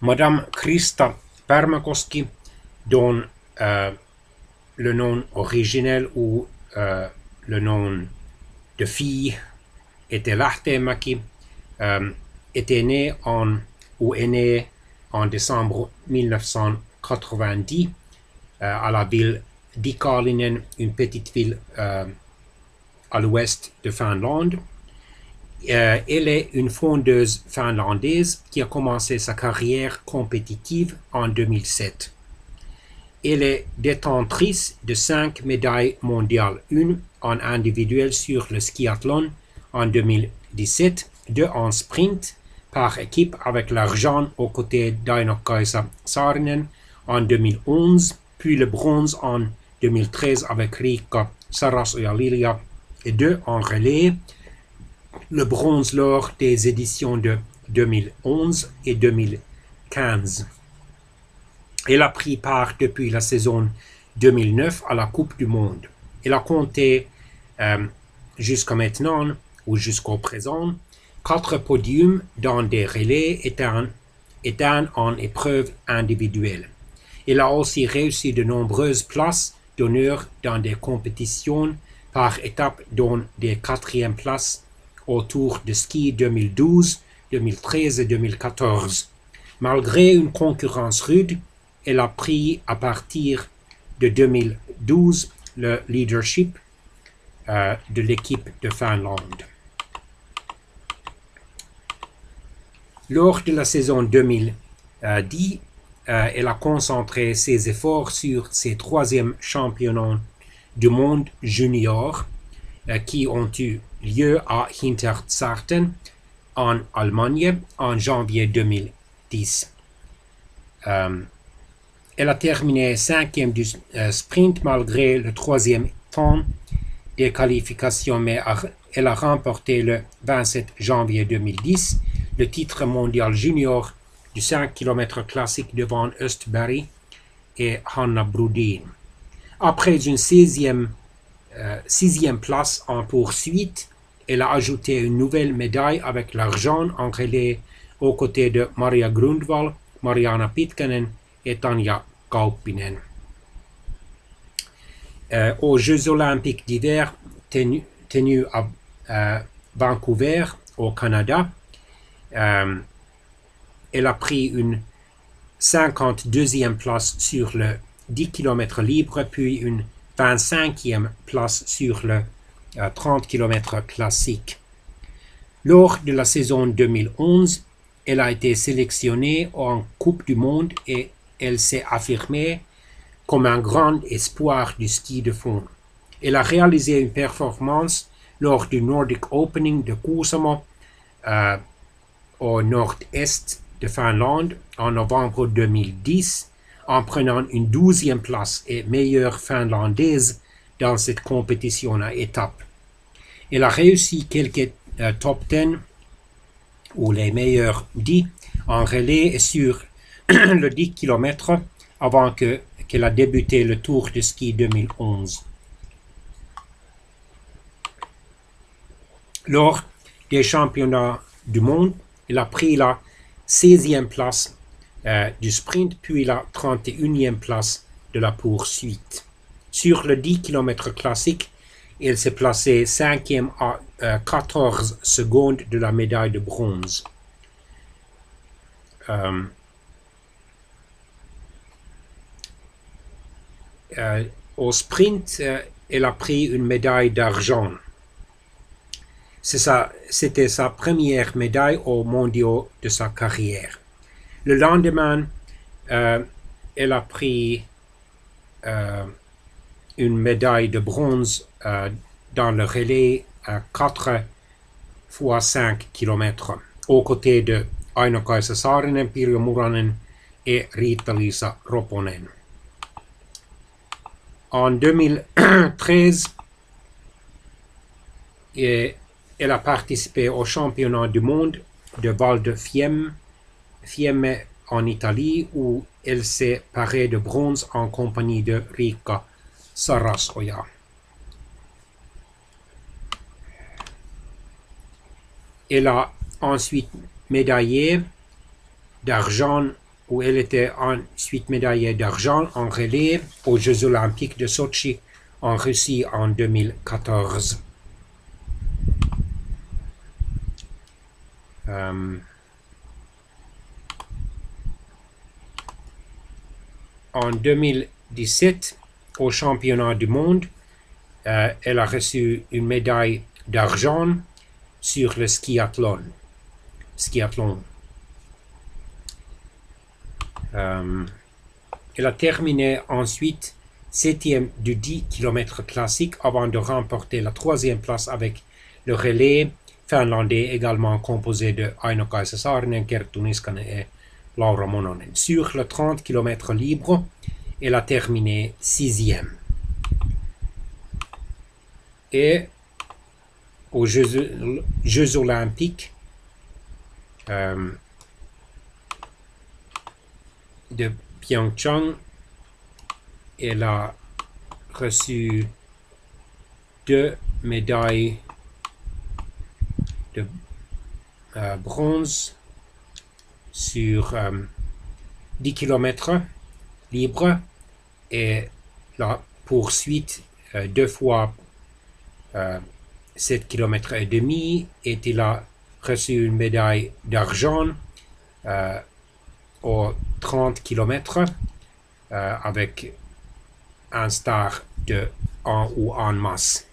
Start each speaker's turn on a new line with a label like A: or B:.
A: Madame Krista Pärmäkoski, dont le nom originel ou le nom de fille était Lähteenmäki, était née ou est née en décembre 1990 à la ville d'Ikalinen, une petite ville à l'ouest de Finlande. Elle est une fondeuse finlandaise qui a commencé sa carrière compétitive en 2007. Elle est détentrice de 5 médailles mondiales, une en individuel sur le skiathlon en 2017, 2 en sprint par équipe avec l'argent aux côtés d'Aino-Kaisa Saarinen en 2011, puis le bronze en 2013 avec Riikka Sarasoja-Lilja, et 2 en relais, le bronze lors des éditions de 2011 et 2015. Elle a pris part depuis la saison 2009 à la Coupe du Monde. Elle a compté jusqu'à maintenant, ou jusqu'au présent, 4 podiums dans des relais et un en épreuve individuelle. Elle a aussi réussi de nombreuses places d'honneur dans des compétitions par étapes, dont des 4e places au Tour de ski 2012, 2013 et 2014. Malgré une concurrence rude, elle a pris à partir de 2012 le leadership de l'équipe de Finlande. Lors de la saison 2010, elle a concentré ses efforts sur ses 3e championnats du monde junior qui ont eu lieu à Hinterzarten en Allemagne en janvier 2010. Elle a terminé 5e du sprint malgré le 3e temps des qualifications, mais elle a remporté le 27 janvier 2010 le titre mondial junior du 5 km classique devant Östberg et Hanna Brodin. Après une 6e place en poursuite, elle a ajouté une nouvelle médaille avec l'argent en relais aux côtés de Maria Grundvall, Mariana Pitkänen et Tanja Kauppinen. Aux Jeux olympiques d'hiver tenus à Vancouver, au Canada, elle a pris une 52e place sur le 10 km libre, puis une 25e place sur le 30 km classique. Lors de la saison 2011, elle a été sélectionnée en Coupe du Monde et elle s'est affirmée comme un grand espoir du ski de fond. Elle a réalisé une performance lors du Nordic Opening de Kuusamo au nord-est de Finlande en novembre 2010 en prenant une 12e place et meilleure finlandaise dans cette compétition à étapes. Elle a réussi quelques top 10 ou les meilleurs 10 en relais et sur le 10 km avant qu'elle a débuté le Tour de ski 2011. Lors des championnats du monde, elle a pris la 16e place du sprint, puis la 31e place de la poursuite. Sur le 10 km classique, elle s'est placée 5e à 14 secondes de la médaille de bronze. Au sprint, elle a pris une médaille d'argent. C'était sa première médaille aux mondiaux de sa carrière. Le lendemain, elle a pris une médaille de bronze dans le relais à 4 x 5 km aux côtés de Aino-Kaisa Saarinen, Pirjo Muranen et Riitta-Liisa Roponen. En 2013, elle a participé au championnat du monde de Val de Fiemme en Italie, où elle s'est parée de bronze en compagnie de Riikka Sarasoja. Elle a ensuite médaillé d'argent où elle était ensuite médaillée d'argent en relais aux Jeux olympiques de Sochi en Russie en 2014. En 2017, au championnat du monde, elle a reçu une médaille d'argent sur le skiathlon. Elle a terminé ensuite 7e du 10 km classique avant de remporter la 3e place avec le relais finlandais également composé de Aino-Kaisa Saarinen, Kerttu Niskanen et Laura Mononen. Sur le 30 km libre, elle a terminé 6e. Et aux Jeux olympiques de Pyeongchang, elle a reçu 2 médailles de bronze sur 10 km libre et la poursuite 2 fois 7 km et demi, et il a reçu une médaille d'argent aux 30 km avec un star de en ou en masse.